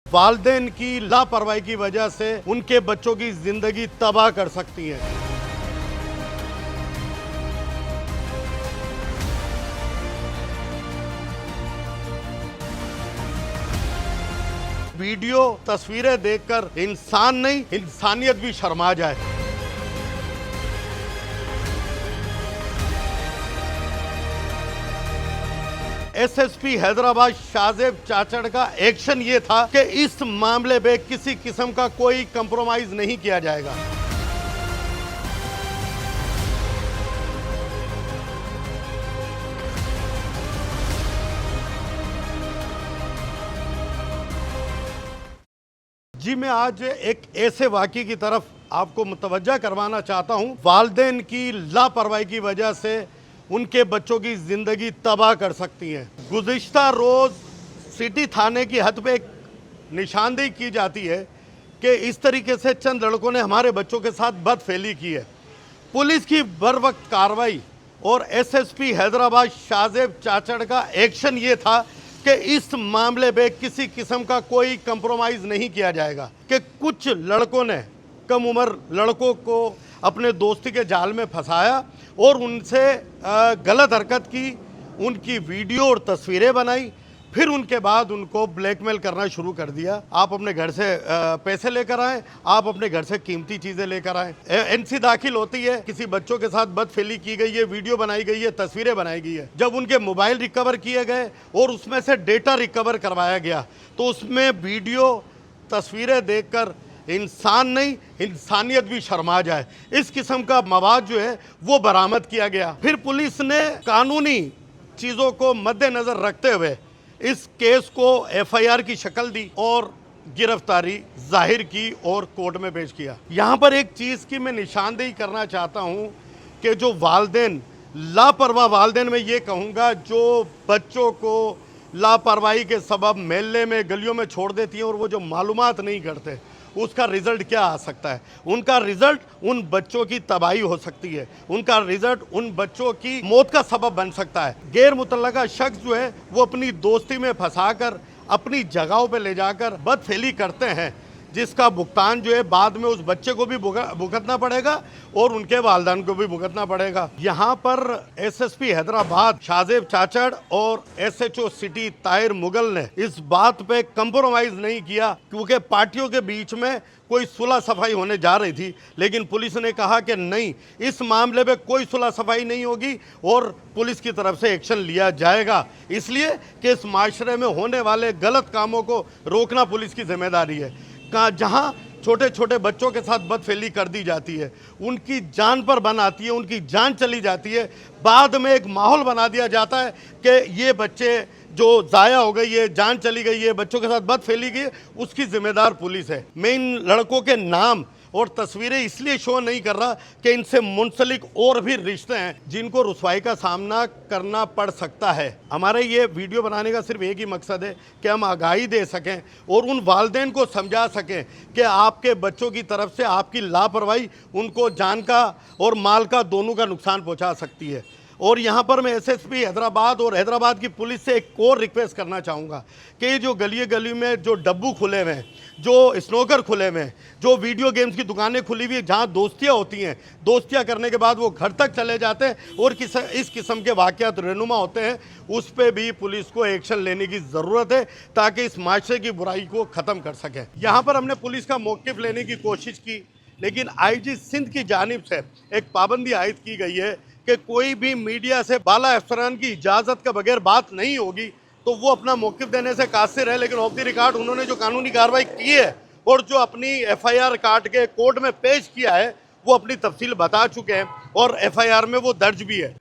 वालिदैन की लापरवाही की वजह से उनके बच्चों की जिंदगी तबाह कर सकती है। वीडियो तस्वीरें देखकर इंसान नहीं इंसानियत भी शर्मा जाए। एसएसपी हैदराबाद शाहजेब चाचड़ का एक्शन ये था कि इस मामले में किसी किस्म का कोई कंप्रोमाइज नहीं किया जाएगा। जी, मैं आज एक ऐसे वाक़ये की तरफ आपको मुतवज्जा करवाना चाहता हूं। वालिदैन की लापरवाही की वजह से उनके बच्चों की ज़िंदगी तबाह कर सकती है। गुज़िश्ता रोज़ सिटी थाने की हद पे एक निशानदेही की जाती है कि इस तरीके से चंद लड़कों ने हमारे बच्चों के साथ बदफेली की है। पुलिस की बर वक्त कार्रवाई और एसएसपी हैदराबाद शाहजेब चाचड़ का एक्शन ये था कि इस मामले में किसी किस्म का कोई कंप्रोमाइज़ नहीं किया जाएगा कि कुछ लड़कों ने कम उम्र लड़कों को अपने दोस्ती के जाल में फंसाया और उनसे गलत हरकत की, उनकी वीडियो और तस्वीरें बनाई, फिर उनके बाद उनको ब्लैकमेल करना शुरू कर दिया। आप अपने घर से पैसे लेकर आएँ, आप अपने घर से कीमती चीज़ें लेकर आएँ। एनसी दाखिल होती है, किसी बच्चों के साथ बदफेली की गई है, वीडियो बनाई गई है, तस्वीरें बनाई गई है। जब उनके मोबाइल रिकवर किए गए और उसमें से डेटा रिकवर करवाया गया तो उसमें वीडियो तस्वीरें देखकर इंसान नहीं इंसानियत भी शर्मा जाए, इस किस्म का मवाद जो है वो बरामद किया गया। फिर पुलिस ने कानूनी चीज़ों को मद्देनज़र रखते हुए इस केस को एफआईआर की शक्ल दी और गिरफ्तारी जाहिर की और कोर्ट में पेश किया। यहाँ पर एक चीज़ की मैं निशानदेही करना चाहता हूँ कि जो वालिदैन लापरवाह वालिदैन, मैं ये कहूँगा, जो बच्चों को लापरवाही के सबब मेले में गलियों में छोड़ देती हैं और वो जो मालूमात नहीं करते, उसका रिजल्ट क्या आ सकता है? उनका रिजल्ट उन बच्चों की तबाही हो सकती है, उनका रिजल्ट उन बच्चों की मौत का सबब बन सकता है। गैर मुतल्लका शख्स जो है वो अपनी दोस्ती में फंसाकर अपनी जगहों पे ले जाकर बदफेली करते हैं, जिसका भुगतान जो है बाद में उस बच्चे को भी भुगतना पड़ेगा और उनके वालिदैन को भी भुगतना पड़ेगा। यहाँ पर एसएसपी हैदराबाद शाहजेब चाचड़ और एसएचओ सिटी ताहिर मुगल ने इस बात पे कंप्रोमाइज़ नहीं किया, क्योंकि पार्टियों के बीच में कोई सुलह सफाई होने जा रही थी, लेकिन पुलिस ने कहा कि नहीं, इस मामले में कोई सुलह सफाई नहीं होगी और पुलिस की तरफ से एक्शन लिया जाएगा, इसलिए कि इस माशरे में होने वाले गलत कामों को रोकना पुलिस की जिम्मेदारी है। जहाँ छोटे छोटे बच्चों के साथ बदफेली कर दी जाती है, उनकी जान पर बन आती है, उनकी जान चली जाती है, बाद में एक माहौल बना दिया जाता है कि ये बच्चे जो ज़ाया हो गई है, जान चली गई है, बच्चों के साथ बदफेली गई, उसकी जिम्मेदार पुलिस है। मैं इन लड़कों के नाम और तस्वीरें इसलिए शो नहीं कर रहा कि इनसे मुंसलिक और भी रिश्ते हैं जिनको रुसवाई का सामना करना पड़ सकता है। हमारे ये वीडियो बनाने का सिर्फ एक ही मकसद है कि हम आगाही दे सकें और उन वालिदैन को समझा सकें कि आपके बच्चों की तरफ से आपकी लापरवाही उनको जान का और माल का दोनों का नुकसान पहुंचा सकती है। और यहाँ पर मैं एसएसपी हैदराबाद और हैदराबाद की पुलिस से एक और रिक्वेस्ट करना चाहूँगा कि जो गली में जो डब्बू खुले हुए हैं, जो स्नोकर खुले हुए हैं, जो वीडियो गेम्स की दुकानें खुली हुई हैं, जहाँ दोस्तियाँ होती हैं, दोस्तियाँ करने के बाद वो घर तक चले जाते हैं और इस किस्म के वाक़यात रहनुमा होते हैं, उस पर भी पुलिस को एक्शन लेने की ज़रूरत है ताकि इस माशरे की बुराई को ख़त्म कर सकें। यहाँ पर हमने पुलिस का मौक़िफ़ लेने की कोशिश की, लेकिन आईजी सिंध की जानिब से एक पाबंदी आयद की गई है कि कोई भी मीडिया से बाला अफसरान की इजाज़त के बगैर बात नहीं होगी, तो वो अपना मौक़िफ़ देने से कासिर है। लेकिन ऑफ द रिकॉर्ड उन्होंने जो कानूनी कार्रवाई की है और जो अपनी एफआईआर काट के कोर्ट में पेश किया है, वो अपनी तफसील बता चुके हैं और एफआईआर में वो दर्ज भी है।